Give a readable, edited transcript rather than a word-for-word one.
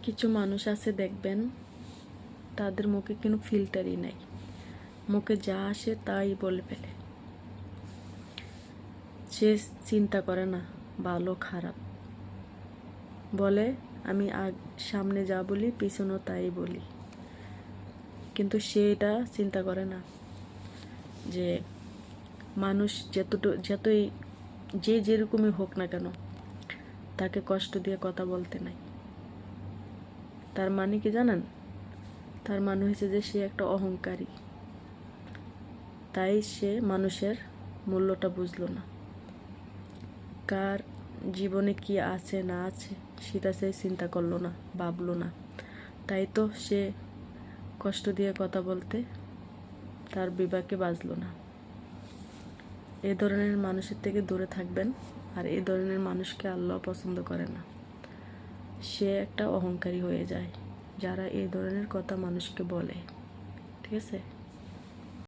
কিছু মানুষ আছে দেখবেন, তাদের মুখে কোনো ফিল্টারই নাই, মুখে যা আসে তাই বলে ফেলে। সে চিন্তা করে না ভালো খারাপ, বলে আমি সামনে যা বলি পিছনেও তাই বলি। কিন্তু সে এটা চিন্তা করে না যে মানুষ যতই যে যেরকমই হোক না কেন, তাকে কষ্ট দিয়ে কথা বলতে নাই। তার মানে কি জানেন? তার মানে হয়েছে যে সে একটা অহংকারী, তাই সে মানুষের মূল্যটা বুঝলো না। কার জীবনে কি আছে না আছে সেটা সে চিন্তা করলো না, ভাবলো না। তাই তো সে কষ্ট দিয়ে কথা বলতে তার বিবেকে বাজলো না। এই ধরনের মানুষের থেকে দূরে থাকবেন। আর এই ধরনের মানুষকে আল্লাহ পছন্দ করে না। সে একটা অহংকারী হয়ে যায় যারা এই ধরনের কথা মানুষকে বলে। ঠিক আছে?